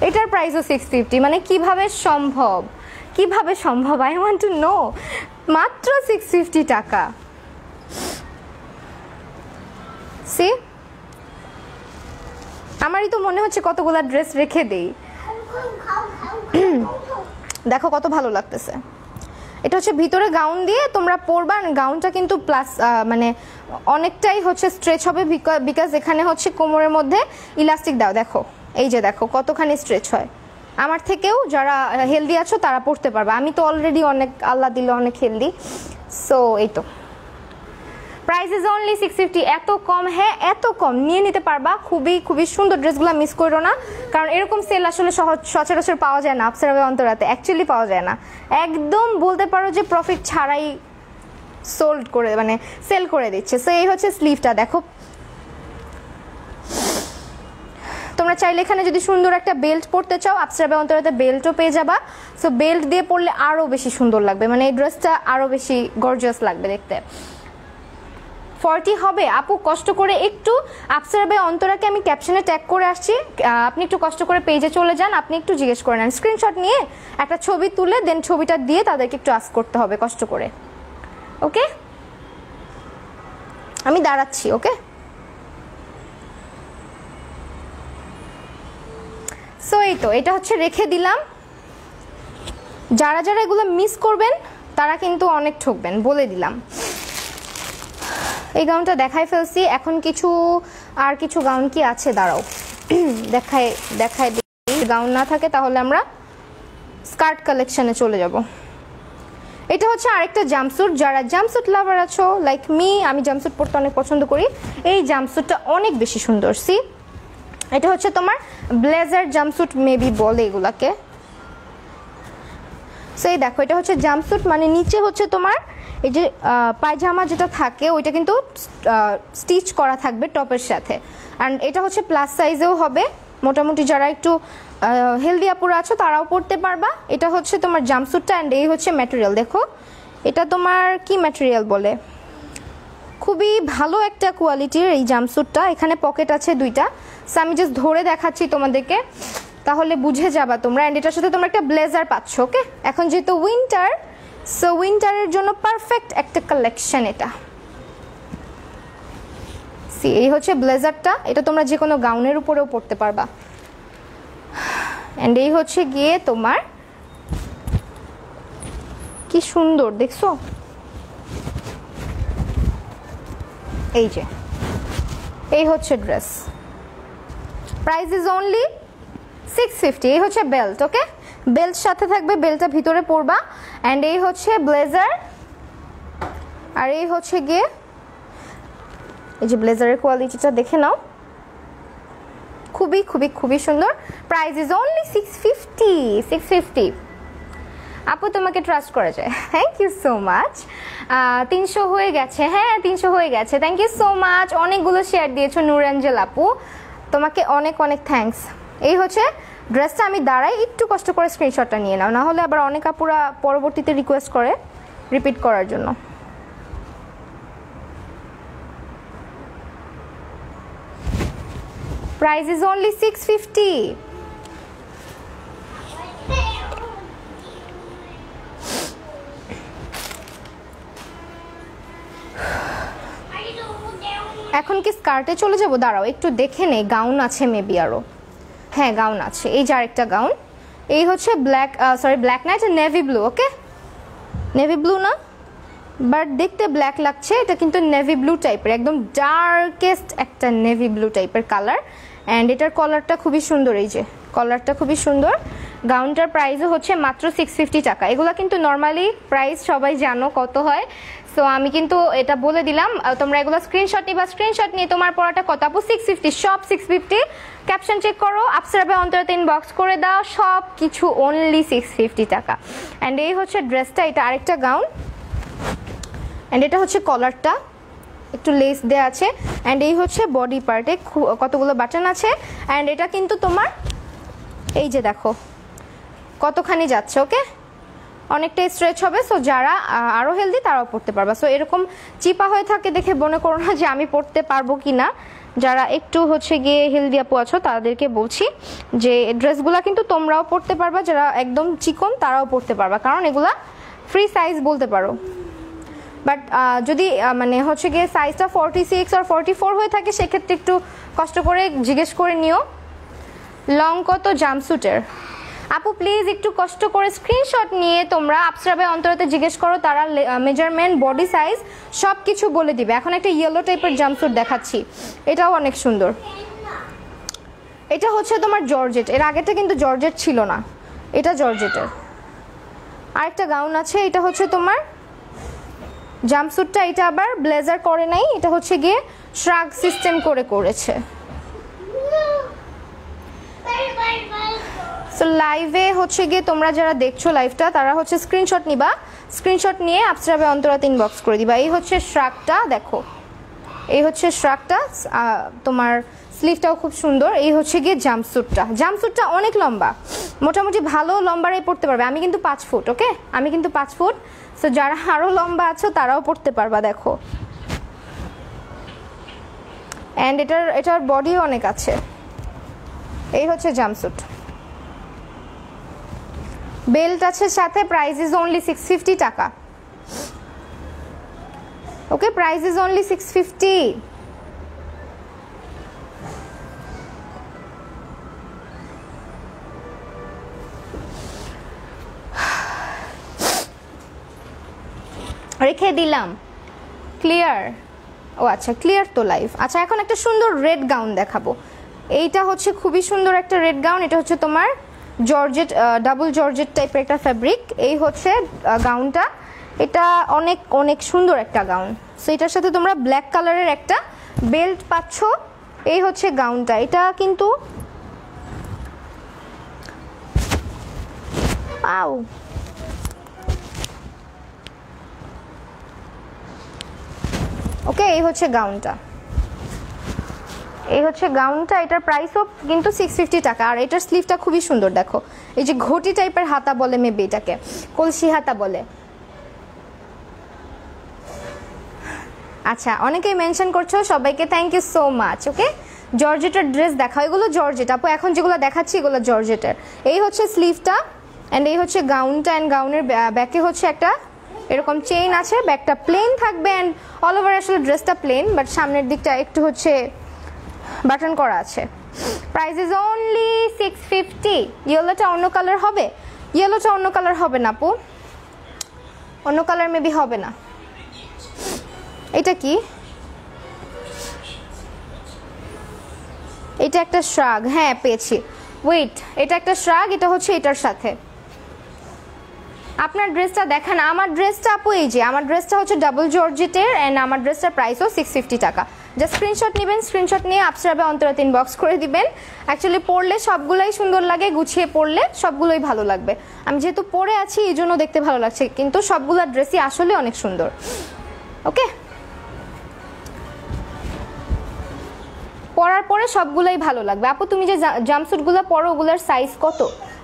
এটার প্রাইসও 650। মানে কিভাবে সম্ভব, কিভাবে সম্ভব, আই ওয়ান্ট টু নো। মাত্র 650 টাকা। সি, আমারই তো মনে হচ্ছে কতগুলা ড্রেস রেখে দেই। দেখো কত ভালো লাগতেছে। এটা হচ্ছে ভিতরে গাউন দিয়ে তোমরা পরবা, গাউনটা কিন্তু প্লাস মানে অনেকটাই হচ্ছে স্ট্রেচ হবে, বিকজ এখানে হচ্ছে কোমরের মধ্যে ইলাস্টিক দাও। দেখো এই যে দেখো কতখানি স্ট্রেচ হয়। আমার থেকেও যারা হেলদি আছো তারা পড়তে পারবে, আমি তো অলরেডি অনেক, আল্লাহ দিলে অনেক হেলদি। সো এই তো প্রাইস ইজ অনলি 650। এত কম, হ্যাঁ এত কম, নিয়ে নিতে পারবা। খুবই খুবই সুন্দর, ড্রেসগুলো মিস করো না, কারণ এরকম সেল আসলে সচরাচর পাওয়া যায় না, আপসেরা অন্তরাতে অ্যাকচুয়ালি পাওয়া যায় না। একদম বলতে পারো যে প্রফিট ছাড়াই সোল্ড করে, মানে সেল করে দিচ্ছে। সো এই হচ্ছে স্লিভটা, দেখো তোমরা চাইলে এখানে যদি সুন্দর একটা বেল্ট পরতে চাও, আপসেরা অন্তরাতে বেল্টও পেয়ে যাবা। সো বেল্ট দিয়ে পরলে আরও বেশি সুন্দর লাগবে, মানে এই ড্রেসটা আরও বেশি গর্জিয়াস লাগবে দেখতে। 40 হবে আপু, কষ্ট করে একটু আপসেরা অন্তরাকে আমি ক্যাপশনে ট্যাগ করে আসছি, আপনি একটু কষ্ট করে পেজে চলে যান, আপনি একটু জিজ্ঞেস করে নেন, স্ক্রিনশট নিয়ে একটা ছবি তুলে দেন ছবিটা দিয়ে তাদেরকে একটু আস্ক করতে হবে কষ্ট করে। ওকে, আমি দাঁড়াচ্ছি। ওকে, সো এই তো এটা হচ্ছে রেখে দিলাম। যারা যারা এগুলো মিস করবেন তারা কিন্তু অনেক ঠকবেন, বলে দিলাম। এই গাউনটা দেখাই ফেলছি, এখন আর কিছু গাউন কি আছে দাঁড়াও দেখাই দিই। গাউন না থাকে তাহলে আমরা স্কার্ট কালেকশনে চলে যাব। এটা হচ্ছে আরেকটা জাম্পস্যুট, যারা জাম্পস্যুট লাভার আছো লাইক মি, আমি জাম্পস্যুট পরতে অনেক পছন্দ করি। এই জাম্পস্যুটটা অনেক বেশি সুন্দর। সি, এটা হচ্ছে তোমার ব্লেজার জাম্পস্যুট মেবি বলে এগুলাকে। সো এই দেখো, এটা হচ্ছে জাম্পস্যুট, মানে নিচে হচ্ছে তোমার এই যে পায়জামা যেটা থাকে ওইটা কিন্তু স্টিচ করা থাকবে টপের সাথে। অ্যান্ড এটা হচ্ছে প্লাস সাইজেও হবে, মোটামুটি যারা একটু হেলদি আপুরা আছো তারাও পরতে পারবা। এটা হচ্ছে তোমার জাম্পস্যুটটা। অ্যান্ড এই হচ্ছে ম্যাটেরিয়াল, দেখো এটা তোমার কি ম্যাটেরিয়াল বলে, খুবই ভালো একটা কোয়ালিটির এই জাম্পস্যুটটা। এখানে পকেট আছে 2টা। সো আমি জাস্ট ধরে দেখাচ্ছি তোমাদেরকে, তাহলে বুঝে যাবা তোমরা। অ্যান্ড এটার সাথে তোমরা একটা ব্লেজার পাচ্ছ। ওকে, এখন যেহেতু উইন্টার, সো উইন্টারের জন্য পারফেক্ট একটা কালেকশন এটা। সি, এই হচ্ছে ব্লেজারটা, এটা তোমরা যে কোনো গাউনের উপরেও পরতে পারবা। অ্যান্ড এই হচ্ছে গিয়ে তোমার, কি সুন্দর দেখছো, এই যে এই হচ্ছে ড্রেস। Price is only 650। এই হচ্ছে বেল্ট। ওকে, বেল্ট সাথে থাকবে, বেল্টটা ভিতরে পরবা। অ্যান্ড এই হচ্ছে ব্লেজার, আর এই হচ্ছে গিয়ে এই যে ব্লেজারের কোয়ালিটিটা দেখে নাও, খুবই খুবই খুবই সুন্দর। Price is only 650। আপু তোমাকে ট্রাস্ট করা যায়, থ্যাংক ইউ সো মাচ। 300 হয়ে গেছে, হ্যাঁ 300 হয়ে গেছে, থ্যাংক ইউ সো মাচ। অনেকগুলো শেয়ার দিয়েছো নুরাঞ্জেল আপু, তোমাকে অনেক অনেক থ্যাঙ্কস। এই হচ্ছে ড্রেসটা, আমি দাঁড়াই একটু কষ্ট করে স্ক্রিনশটটা নিয়ে নাও, না হলে আবার অনেক আপুরা পরবর্তীতে রিকোয়েস্ট করে রিপিট করার জন্য। Price is only 650। এখন কি স্কার্টে চলে যাব? দাঁড়াও একটু দেখে নেই, গাউন আছে মেবি আরো। হ্যাঁ গাউন আছে, এই যে আরেকটা গাউন। এই হচ্ছে ব্ল্যাক না, এটা নেভি ব্লু। ওকে, নেভি ব্লু না, বাট দেখতে ব্ল্যাক লাগছে, এটা কিন্তু নেভি ব্লু টাইপের, একদম ডার্কেস্ট একটা নেভি ব্লু টাইপের কালার। অ্যান্ড এটার কলারটা খুবই সুন্দর, এই যে কলারটা খুবই সুন্দর। গাউনটার প্রাইসও হচ্ছে মাত্র 650 টাকা। এগুলো কিন্তু নর্মালি প্রাইস সবাই জানো কত হয়, সো আমি কিন্তু এটা বলে দিলাম। তোমরা এগুলো স্ক্রিনশট নিবা, স্ক্রিনশট নিয়ে তোমার পড়াটা কত আপু? 650, সব 650। ক্যাপশন চেক করো, আফসারাবে অন্তত ইনবক্স করে দাও, সব কিছু অনলি 650 টাকা। অ্যান্ড এই হচ্ছে ড্রেসটা, এটা আরেকটা গাউন। অ্যান্ড এটা হচ্ছে কলারটা, একটু লেস দেওয়া আছে। অ্যান্ড এই হচ্ছে বডি পার্টে কতগুলো বাটন আছে। অ্যান্ড এটা কিন্তু তোমার এই যে দেখো কতখানি যাচ্ছে। ওকে, অনেকটা স্ট্রেচ হবে, সো যারা আরও হেলদি তারাও পড়তে পারবা। সো এরকম চিপা হয়ে থাকে দেখে মনে করো না যে আমি পড়তে পারবো কি না। যারা একটু হচ্ছে গিয়ে হেলদি আপু আছো তাদেরকে বলছি যে ড্রেসগুলো কিন্তু তোমরাও পড়তে পারবা, যারা একদম চিকন তারাও পড়তে পারবা, কারণ এগুলা ফ্রি সাইজ বলতে পারো। বাট যদি মানে হচ্ছে গিয়ে সাইজটা 46 আর 44 হয়ে থাকে সেক্ষেত্রে একটু কষ্ট করে জিজ্ঞেস করে নিও লং কত জাম্পস্যুটের। আপু প্লিজ একটু কষ্ট করে স্ক্রিনশট নিয়ে তোমরা আফসারাবে অন্তরাতে জিজ্ঞেস করো, তারা মেজারমেন্ট বডি সাইজ সব কিছু বলে দিবে। এখন একটা ইয়েলো টাইপের জাম্পস্যুট দেখাচ্ছি, এটাও অনেক সুন্দর। এটা হচ্ছে তোমার জর্জেট, এর আগেটা কিন্তু জর্জেট ছিল না, এটা জর্জেটের। আরেকটা গাউন আছে, এটা হচ্ছে তোমার জাম্পস্যুটটা, এটা আবার ব্লেজার করে নাই, এটা হচ্ছে গিয়ে শ্রাগ সিস্টেম করে করেছে। সো লাইভে হচ্ছে গিয়ে তোমরা যারা দেখছো লাইভটা তারা হচ্ছে স্ক্রিনশট নিবা, স্ক্রিনশট নিয়ে আফসারাবে অন্তরাত ইনবক্স করে দিবা। এই হচ্ছে শ্রাগটা, দেখো এই হচ্ছে শ্রাগটা, তোমার স্লিভটাও খুব সুন্দর। এই হচ্ছে গিয়ে জাম্পস্যুটটা, জাম্পস্যুটটা অনেক লম্বা, মোটামুটি ভালো লম্বারাই পড়তে পারবে। আমি কিন্তু 5 ফুট, ওকে আমি কিন্তু 5 ফুট, সো যারা আরও লম্বা আছো তারাও পড়তে পারবা। দেখো অ্যান্ড এটার বডিও অনেক আছে। এই হচ্ছে জাম্পস্যুট, বেল্ট আছে সাথে। প্রাইস ইজ অনলি 650 টাকা। ওকে, প্রাইস ইজ অনলি 650। রেখে দিলাম। ক্লিয়ার? ও আচ্ছা, ক্লিয়ার তো লাইভ। আচ্ছা, এখন একটা সুন্দর রেড গাউন দেখাবো। এইটা হচ্ছে খুবই সুন্দর একটা রেড গাউন। এটা হচ্ছে তোমার জর্জেট, ডাবল জর্জেট টাইপের একটা ফ্যাব্রিক। এই হচ্ছে গাউনটা। এটা অনেক অনেক সুন্দর একটা গাউন। সো এটার সাথে তোমরা ব্ল্যাক কালারের একটা বেল্ট পাচ্ছ। এই হচ্ছে গাউনটা। এটা কিন্তু আও ওকে, এই হচ্ছে গাউনটা। এই হচ্ছে গাউনটা। এটার প্রাইসও কিন্তু 650 টাকা। আর এটার স্লিভটা খুবই সুন্দর, দেখো এই যে ঘটি টাইপের হাতা বলে মেবি, এটাকে কলসি হাতা বলে। আচ্ছা, অনেকেই মেনশন করছো, সবাইকে থ্যাংক ইউ সো মাচ। ওকে, জর্জেটের ড্রেস দেখাও। এগুলো জর্জেট আপু, এখন যেগুলো দেখাচ্ছি এগুলো জর্জেটের। এই হচ্ছে স্লিভটা অ্যান্ড এই হচ্ছে গাউনটা। অ্যান্ড গাউনের ব্যাকে হচ্ছে একটা এরকম চেইন আছে। ব্যাকটা প্লেন থাকবে অ্যান্ড অল ওভার আসলে ড্রেসটা প্লেন, বাট সামনের দিকটা একটু হচ্ছে বাটন করা আছে। Price is only 650। ইয়েলোটা অন্য কালার হবে? ইয়েলোটা অন্য কালার হবে না আপু, অন্য কালার মেবি হবে না। এটা কি? এটা একটা শ্রাগ। হ্যাঁ পেয়েছি, ওয়েট, এটা একটা শ্রাগ। এটা হচ্ছে এটার সাথে। আপনার ড্রেসটা দেখেন। আমার ড্রেসটা আপু এই যে আমার ড্রেসটা হচ্ছে ডাবল জর্জেটের অ্যান্ড আমার ড্রেসটার প্রাইসও 650 টাকা। জাস্ট স্ক্রিনশট নেবেন, স্ক্রিনশট নিয়ে আপসরাবে অন্তরা 3 বক্স করে দিবেন। অ্যাকচুয়ালি পরলে সবগুলোই সুন্দর লাগে, গুছিয়ে পরলে সবগুলোই ভালো লাগবে। আমি যেহেতু পরে আছি এই জন্য দেখতে ভালো লাগছে, কিন্তু সবগুলো ড্রেসই আসলে অনেক সুন্দর। ওকে, পরার পরে সবগুলোই ভালো লাগবে। আপু তুমি যে জাম্পস্যুটগুলো পরো ওগুলোর সাইজ কত?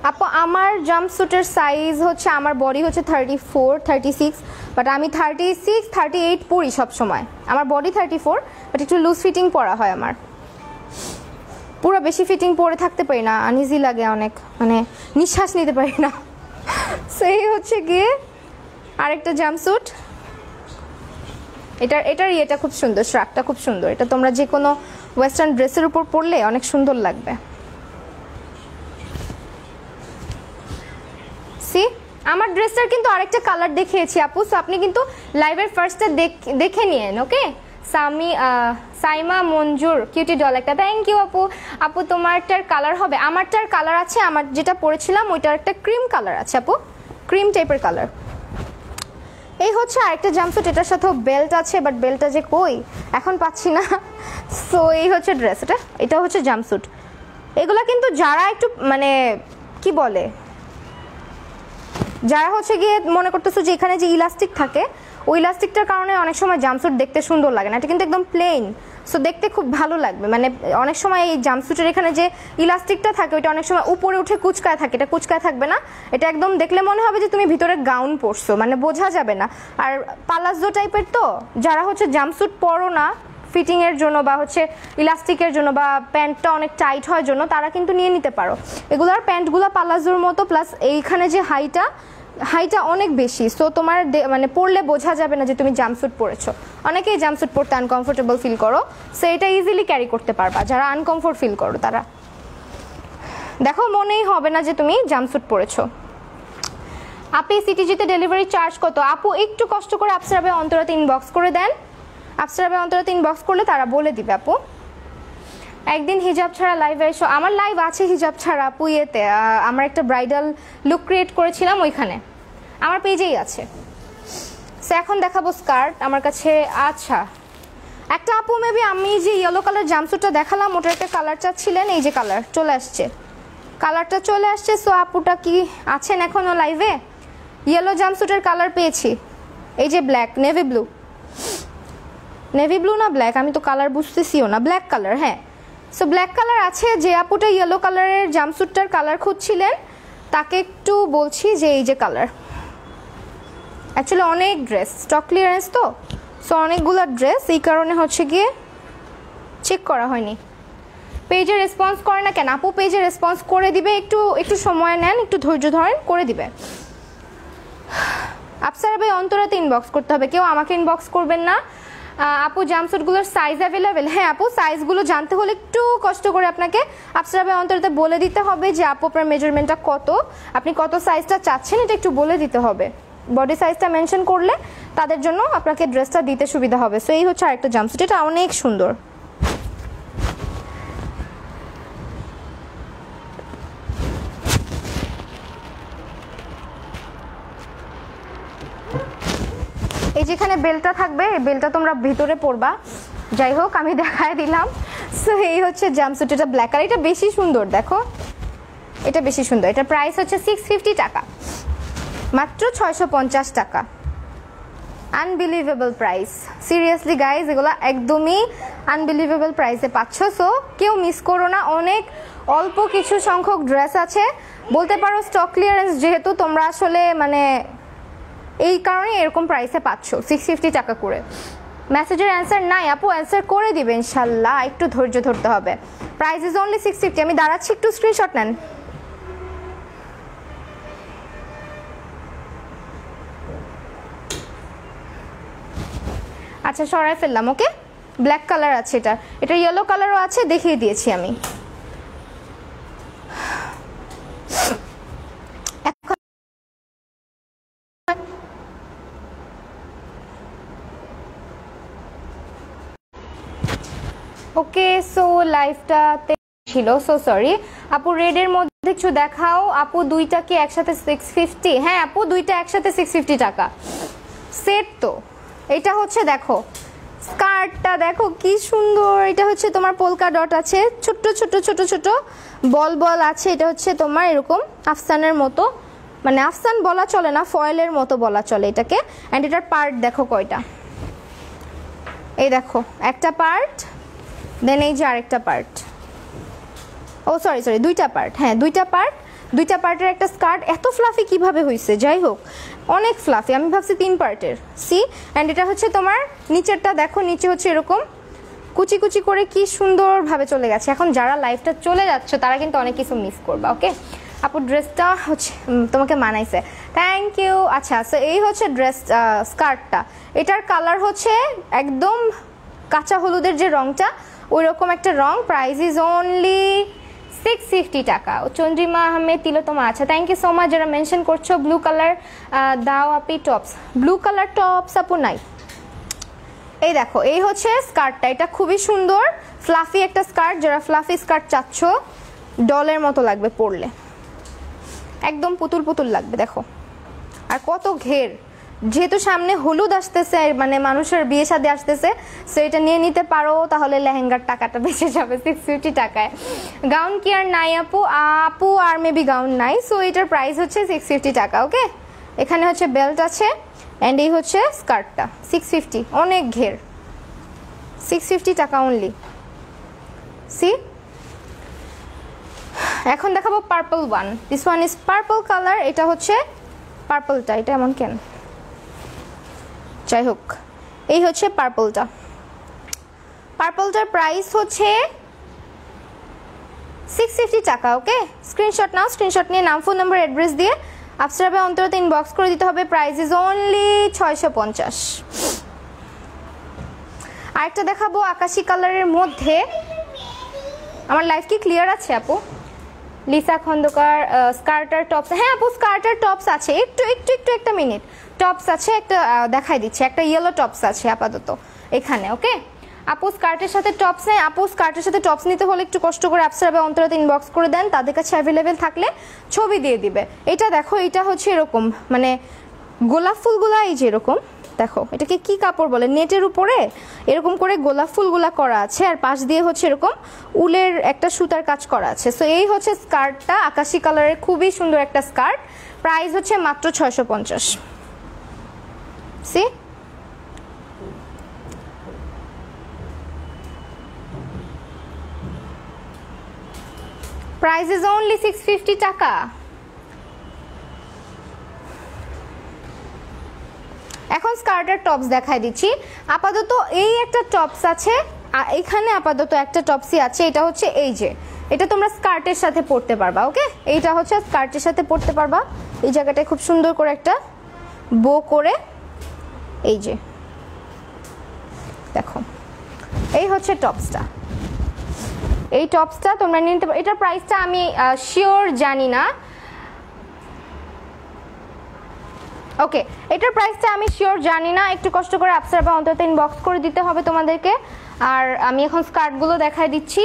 আপু আমার জাম্পস্যুটের সাইজ হচ্ছে, আমার বডি হচ্ছে 34, 36, বাট আমি 36, 38 পরি সব সময়। আমার বডি 34, বাট একটু লুজ ফিটিং পরা হয় আমার। পুরো বেশি ফিটিং পরে থাকতে পারি না, আনইজি লাগে অনেক, মানে নিঃশ্বাস নিতে পারি না। সেই হচ্ছে গিয়ে আরেকটা জাম্পস্যুট। এটার ইয়েটা খুব সুন্দর, শ্রাগটা খুব সুন্দর। এটা তোমরা যে কোনো ওয়েস্টার্ন ড্রেসের উপর পরলে অনেক সুন্দর লাগবে। সি, আমার ড্রেসটার কিন্তু আরেকটা কালার দেখিয়েছি আপু, সো আপনি কিন্তু লাইভের ফার্স্টে দেখে নিয়েন। ওকে, সাইমা মঞ্জুর কিউটি ডল একটা, থ্যাংক ইউ আপু। আপু তোমারটার কালার হবে? আমারটার কালার আছে, আমার যেটা পরেছিলাম ওইটার একটা ক্রিম কালার আছে আপু, ক্রিম টাইপের কালার। এই হচ্ছে আরেকটা জাম্পস্যুট। এটার সাথেও বেল্ট আছে, বাট বেল্টটা যে কই এখন পাচ্ছি না। সো এই হচ্ছে ড্রেস। এটা হচ্ছে জাম্পস্যুট। এগুলা কিন্তু যারা একটু মানে কি বলে, যারা হচ্ছে গিয়ে মনে করতেছো যে এখানে যে ইলাস্টিক থাকে, ওই ইলাস্টিকটার কারণে অনেক সময় জাম্পস্যুট দেখতে সুন্দর লাগে না। এটা কিন্তু একদম প্লেন, সো দেখতে খুব ভালো লাগবে। মানে অনেক সময় এই জাম্পস্যুটের এখানে যে ইলাস্টিকটা থাকে ওইটা অনেক সময় উপরে উঠে কুচকায় থাকে, এটা কুচকায় থাকবে না। এটা একদম দেখলে মনে হবে যে তুমি ভিতরে গাউন পরছো, মানে বোঝা যাবে না। আর পালাজো টাইপের, তো যারা হচ্ছে জাম্পস্যুট পরো না ফিটিংয়ের জন্য বা হচ্ছে ইলাস্টিকের জন্য বা প্যান্টটা অনেক টাইট হওয়ার জন্য, তারা কিন্তু নিয়ে নিতে পারো। এগুলোর প্যান্টগুলো পালাজোর মতো, প্লাস এইখানে যে হাইটা অনেক বেশি, সো তোমার মানে পরলে বোঝা যাবে না যে তুমি জাম্পস্যুট পরেছো। অনেকেই জাম্পস্যুট পরতে আনকমফোর্টেবল ফিল করো, সো এটা ইজিলি ক্যারি করতে পারবা। যারা আনকমফোর্ট ফিল করো তারা দেখো মনেই হবে না যে তুমি জাম্পস্যুট পরেছো। আপনি সিটিজিতে ডেলিভারি চার্জ কত? আপু একটু কষ্ট করে আপসরাবে অন্তরা 3 বক্স করে দেন। আপসরাবে অন্তরা 3 বক্স করলে তারা বলে দিবে আপু। একদিন হিজাব ছাড়া লাইভে এসো। আমার লাইভ আছে হিজাব ছাড়া আপু, ইয়েতে আমার একটা ব্রাইডাল লুক ক্রিয়েট করেছিলাম, ওইখানে আমার পেজেই আছে। সো এখন দেখাবো স্কার্ট আমার কাছে। আচ্ছা, একটা আপু মেবি আমি যে ইয়েলো কালার জাম্পস্যুটটা দেখালাম ওটার একটা কালার চাচ্ছিলেন, এই যে কালার চলে আসছে, কালারটা চলে আসছে। সো আপুটা কি আছেন এখনো লাইভে? ইয়েলো জাম্পস্যুটের কালার পেয়েছি, এই যে ব্ল্যাক, নেভি ব্লু না ব্ল্যাক, আমি তো কালার বুঝতেছিও না, ব্ল্যাক কালার। হ্যাঁ, সো ব্ল্যাক কালার আছে। যে আপুটা ইয়েলো কালারের জাম্পস্যুটটার কালার খুঁজছিলেন তাকে একটু বলছি যে এই যে কালার। অ্যাকচুয়ালি অনেক ড্রেস স্টক ক্লিয়ারেন্স, তো সো অনেকগুলো ড্রেস, এই কারণে হচ্ছে গিয়ে চেক করা হয়নি। পেজে রেসপন্স করে না কেন? আপু পেজে রেসপন্স করে দিবে, একটু সময় নেন, একটু ধৈর্য ধরেন, করে দিবে। আপসারা ভাই অন্তরাতে ইনবক্স করতে হবে, কেউ আমাকে ইনবক্স করবেন না। আপু জাম্পস্যুটগুলোর সাইজ অ্যাভেলেবেল? হ্যাঁ আপু, সাইজগুলো জানতে হলে একটু কষ্ট করে আপনাকে আপসারা ভাই অন্তরাতে বলে দিতে হবে যে আপু আপনার মেজারমেন্টটা কত, আপনি কত সাইজটা চাচ্ছেন, এটা একটু বলে দিতে হবে। বডি সাইজটা মেনশন করলে তাদের জন্য আপনাকে ড্রেসটা দিতে সুবিধা হবে। সো এই হচ্ছে আরেকটা জাম্পস্যুট, এটা অনেক সুন্দর। এই যেখানে বেলটা থাকবে, এই বেলটা তোমরা ভিতরে পরবা। যাই হোক আমি দেখায় দিলাম। সো এই হচ্ছে জাম্পস্যুট, এটা ব্ল্যাক কালার, এটা বেশি সুন্দর, দেখো এটা বেশি সুন্দর। এটা প্রাইস হচ্ছে 650 টাকা, মাত্র 650 টাকা। আনবিলিভেবল প্রাইস, সিরিয়াসলি গাইজ এগুলো একদমই আনবিলিভেবল প্রাইসে পাচ্ছ। সো কেউ মিস করো না, অনেক অল্প কিছু সংখ্যক ড্রেস আছে, বলতে পারো স্টক ক্লিয়ারেন্স, যেহেতু তোমরা আসলে মানে এই কারণে এরকম প্রাইসে পাচ্ছ 650 টাকা করে। মেসেজের অ্যান্সার নাই আপু, অ্যান্সার করে দিবে ইনশাল্লাহ, একটু ধৈর্য ধরতে হবে। Price is only 650। আমি দাঁড়াচ্ছি, একটু স্ক্রিনশট নেন। আচ্ছা সরাই ফেললাম, ওকে। ব্ল্যাক কালার আছে, এটা ইয়েলো কালারও আছে, দেখিয়ে দিয়েছি আমি। ওকে সো লাইভটাতে ছিল, সো সরি আপু। রেডের মধ্যে কিছু দেখাও আপু, দুইটা কি একসাথে 650? হ্যাঁ আপু, দুইটা একসাথে 650 টাকা সেট। তো এটা হচ্ছে দেখো স্কার্টটা দেখো কি সুন্দর, এটা হচ্ছে তোমার পোলকা ডট আছে, ছোট্ট ছোট ছোট ছোট বল বল আছে। এটা হচ্ছে তোমার এরকম আফসানের মতো, মানে আফসান বলা চলে না, ফয়েলের মতো বলা চলে এটাকে। অ্যান্ড এটার পার্ট দেখো কয়টা, এই দেখো একটা পার্ট, দেন এই যে আরেকটা পার্ট, ও সরি সরি দুইটা পার্ট, হ্যাঁ দুইটা পার্ট, দুইটা পার্টের একটা স্কার্ট। এত ফ্লাফি কিভাবে হয়েছে, যাই হোক অনেক ফ্লাফি, আমি ভাবছি 3 পার্টের। সি অ্যান্ড এটা হচ্ছে তোমার নিচেরটা দেখো, নিচে হচ্ছে এরকম কুচি কুচি করে কি সুন্দরভাবে চলে গেছে। এখন যারা লাইফটা চলে যাচ্ছে তারা কিন্তু অনেক কিছু মিস করবা, ওকে। আপু ড্রেসটা হচ্ছে তোমাকে মানাইছে, থ্যাংক ইউ। আচ্ছা সো এই হচ্ছে ড্রেস স্কার্টটা, এটার কালার হচ্ছে একদম কাঁচা হলুদের যে রংটা, ওই রকম একটা রং। প্রাইস ইজ অনলি 650 টাকা। চন্দ্রিমা আহমেদ তিলোতমা, আচ্ছা থ্যাংক ইউ সো মাচ যারা মেনশন করছো। ব্লু কালার দাও আপি টপস, ব্লু কালার টপস আপু নাই। এই দেখো এই হচ্ছে স্কার্টটা, এটা খুবই সুন্দর ফ্লাফি একটা স্কার্ট। যারা ফ্লাফি স্কার্ট চাচ্ছ, ডলের মতো লাগবে পরলে, একদম পুতুল পুতুল লাগবে। দেখো আর কত ঘের, যেহেতু সামনে হলুদ আসতেছে, মানে মানুষের বিয়ে শাদী আসতেছে, সো এটা নিয়ে নিতে পারো, তাহলে লেহেঙ্গার টাকাটা বেঁচে যাবে 650 টাকায়। গাউন কি আর নাই আপু? আপু আর মেবি গাউন নাই, সো এটার প্রাইস হচ্ছে 650 টাকা, ওকে। এখানে হচ্ছে বেল্ট আছে অ্যান্ড এই হচ্ছে স্কার্টটা 650, অনেক ঘের, 650 টাকা অনলি। সি এখন দেখাবো purple one, this one is purple colour. এটা হচ্ছে পার্পলটা, এটা এমন কেন, যাই হোক এই হচ্ছে পার্পলটা। পার্পলটার প্রাইস হচ্ছে 650 টাকা, ওকে। স্ক্রিনশট নাও, স্ক্রিনশট নিয়ে নাম, ফোন নাম্বার, অ্যাড্রেস দিয়ে আফসারাবে অন্তত ইনবক্স করে দিতে হবে। Price is only 650। আরেকটা দেখাবো আকাশি কালারের মধ্যে। আমার লাইফ কি ক্লিয়ার আছে আপু? লিসা খন্দকার, স্কার্টার টপস, হ্যাঁ আপু স্কার্টার টপস আছে, একটু একটু একটু একটা মিনিট, টপস আছে একটা দেখাই দিচ্ছি, একটা ইয়েলো টপস আছে আপাতত এখানে, ওকে। আপু স্কার্টের সাথে টপস নেই, আপু স্কার্টের সাথে টপস নিতে হলে একটু কষ্ট করে আফসারাবে অন্তরাতে ইনবক্স করে দেন, তাদের কাছে অ্যাভেলেবেল থাকলে ছবি দিয়ে দিবে। এটা দেখো, এটা হচ্ছে এরকম মানে গোলাপ ফুলগুলা, এই যে এরকম দেখো, এটাকে কি কাপড় বলে, নেটের উপরে এরকম করে গোলাপ ফুলগুলা করা আছে, আর পাশ দিয়ে হচ্ছে এরকম উলের একটা সুতার কাজ করা আছে। সো এই হচ্ছে স্কার্টটা, আকাশি কালারের খুবই সুন্দর একটা স্কার্ট। প্রাইস হচ্ছে মাত্র 650। সি প্রাইস ইজ অনলি 650 টাকা। এখন স্কার্টের টপস দেখাই দিচ্ছি। আপাতত এই একটা টপস আছে, এখানে আপাতত একটা টপসই আছে, এটা হচ্ছে এই যে, এটা তোমরা স্কার্টের সাথে পরতে পারবা, ওকে। এইটা হচ্ছে স্কার্টের সাথে পরতে পারবা, এই জায়গাটায় খুব সুন্দর করে একটা বো করে, এই যে দেখো এই হচ্ছে টপসটা। এই টপসটা তোমরা নিতে পারো, এটার প্রাইসটা আমি শিওর জানি না, ওকে, এটার প্রাইসটা আমি শিওর জানি না, একটু কষ্ট করে আফসার বা অন্তত ইনবক্স করে দিতে হবে তোমাদেরকে। আর আমি এখন স্কার্টগুলো দেখাই দিচ্ছি।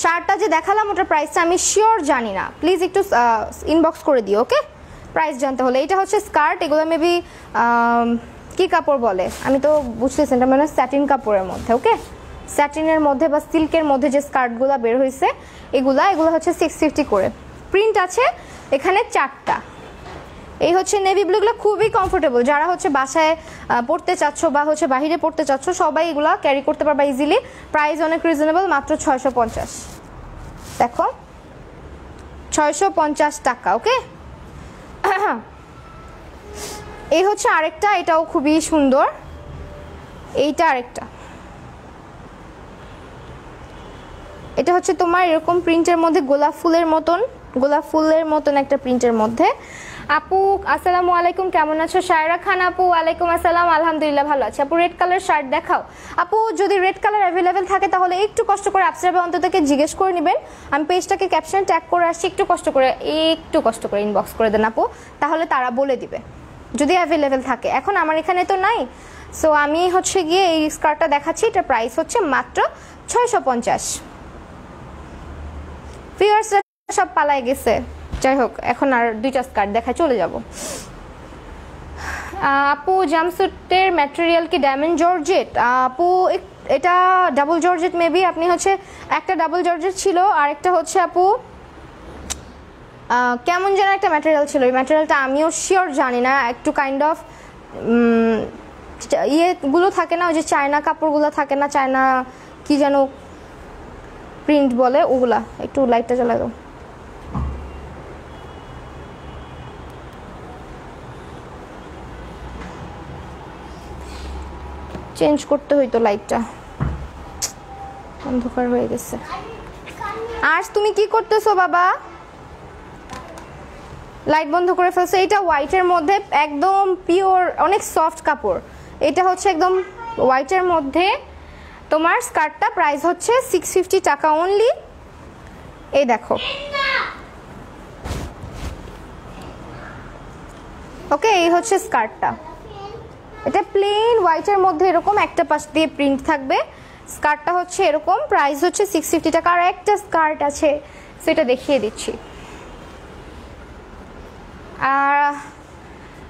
শার্টটা যে দেখালাম ওটার প্রাইসটা আমি শিওর জানি না, প্লিজ একটু ইনবক্স করে দিও। ওকে, প্রাইস জানতে হলে। এটা হচ্ছে স্কার্ট, এগুলো মেবি কি কাপড় বলে আমি তো বুঝতেছি না, মানে স্যাটিন কাপড়ের মধ্যে। ওকে, স্যাটিনের মধ্যে বা সিল্কের মধ্যে যে স্কার্টগুলো বের হয়েছে এগুলো হচ্ছে 650 করে। প্রিন্ট আছে এখানে 4টা। এই হচ্ছে নেভি ব্লুগুলো খুবই কমফোর্টেবল, যারা হচ্ছে বাসায় পড়তে চাচ্ছ বা হচ্ছে বাইরে পড়তে চাচ্ছ সবাই এগুলো ক্যারি করতে পারবা ইজিলি। প্রাইস অনেক রিজনেবল, মাত্র 650। দেখো 650 টাকা। ওকে, এই হচ্ছে আরেকটা, এটাও খুবই সুন্দর। এইটা আরেকটা, এটা হচ্ছে তোমার এরকম প্রিন্টের মধ্যে গোলাপ ফুলের মতন একটা প্রিন্টের মধ্যে। আপু আসসালামু আলাইকুম, কেমন আছো? শায়রা খান আপু, ওয়ালাইকুম আসসালাম, আলহামদুলিল্লাহ ভালো আছি। আপু রেড কালার শার্ট দেখাও। আপু যদি রেড কালার অ্যাভেলেবেল থাকে তাহলে একটু কষ্ট করে আফসারা অন্ততকে জিজ্ঞেস করে নেবেন। আমি পেজটাকে ক্যাপশন ট্যাগ করে আসছি, একটু কষ্ট করে ইনবক্স করে দেন আপু, তাহলে তারা বলে দিবে যদি অ্যাভেলেবেল থাকে। এখন আমার এখানে তো নাই, সো আমি হচ্ছে গিয়ে এই স্কার্টটা দেখাচ্ছি। এটার প্রাইস হচ্ছে মাত্র 650। ভিউয়ার্সরা সব পালায় গেছে, যাই হোক এখন আর 2টা স্কার্ট দেখা চলে যাব। আপু জাম্পস্যুটের ম্যাটেরিয়াল কি ডায়মন্ড জর্জেট? আপু এটা ডাবল জর্জেট মেবি। আপনি হচ্ছে একটা ডাবল জর্জেট ছিল আর একটা হচ্ছে আপু কেমন যেন একটা ম্যাটেরিয়াল ছিল, এই ম্যাটেরিয়ালটা আমিও শিওর জানি না। একটু কাইন্ড অফ ইয়েগুলো থাকে না, ওই যে চায়না কাপড়গুলো থাকে না, চায়না কি যেন প্রিন্ট বলে ওগুলা। একটু লাইটটা জ্বালা দাও। চেঞ্জ করতে হইতো, লাইটটা অন্ধকার হয়ে গেছে। আর তুমি কি করতেছো বাবা? লাইট বন্ধ করে ফেলছো। এটা হোয়াইটের মধ্যে একদম পিওর, অনেক সফট কাপড়। এটা হচ্ছে একদম হোয়াইটের মধ্যে। তোমার স্কার্টটা প্রাইস হচ্ছে 650 টাকা অনলি। এই দেখো, ওকে, এই হচ্ছে স্কার্টটা। এটা প্লেন হোয়াইটের মধ্যে এরকম একটা পাশ দিয়ে প্রিন্ট থাকবে। স্কার্টটা হচ্ছে এরকম, প্রাইস হচ্ছে 650 টাকা। আর একটা স্কার্ট আছে সেটা দেখিয়ে দিচ্ছি। আর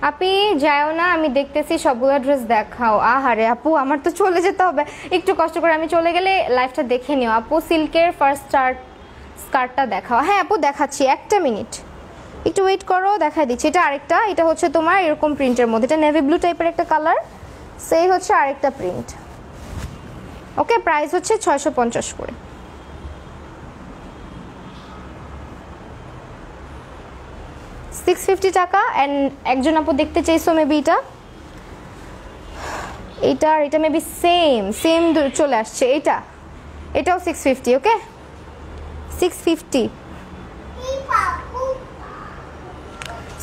আপনি যাও না, আমি দেখতেছি সবগুলো ড্রেস দেখাও। আহারে আপু আমার তো চলে যেতে হবে, একটু কষ্ট করে আমি চলে গেলে লাইভটা দেখে নিও। আপু সিল্কের ফার্স্ট স্কার্টটা দেখাও। হ্যাঁ আপু দেখাচ্ছি, একটা মিনিট একটু ওয়েট করো, দেখাই দিচ্ছি। এটা আরেকটা, এটা হচ্ছে তোমার এরকম প্রিন্টের মধ্যে, এটা নেভি ব্লু টাইপের একটা কালার, সেই হচ্ছে আরেকটা প্রিন্ট। ওকে, প্রাইস হচ্ছে 650 করে। $650 টাকা। অ্যান্ড একজন আপু দেখতে চাইছো মেবি এটা মেবি সেম চলে আসছে। এটাও 650। ওকে, 650।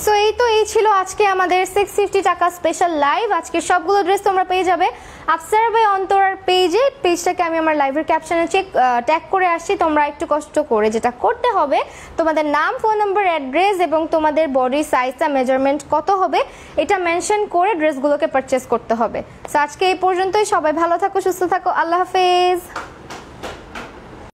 সো এই ছিল আজকে আমাদের 650 টাকা স্পেশাল লাইভ। আজকে সবগুলো ড্রেস তোমরা পেয়ে যাবে আফসারা বাই অন্তরার পেজে। পেজটাকে আমি আমার লাইভের ক্যাপশনে ট্যাগ করে আসছি। তোমরা একটু কষ্ট করে যেটা করতে হবে, তোমাদের নাম, ফোন নাম্বার, অ্যাড্রেস এবং তোমাদের বডি সাইজটা মেজারমেন্ট কত হবে এটা মেনশন করে ড্রেসগুলোকে পারচেস করতে হবে। সো আজকে এই পর্যন্তই। সবাই ভালো থাকো, সুস্থ থাকো, আল্লাহ হাফেজ।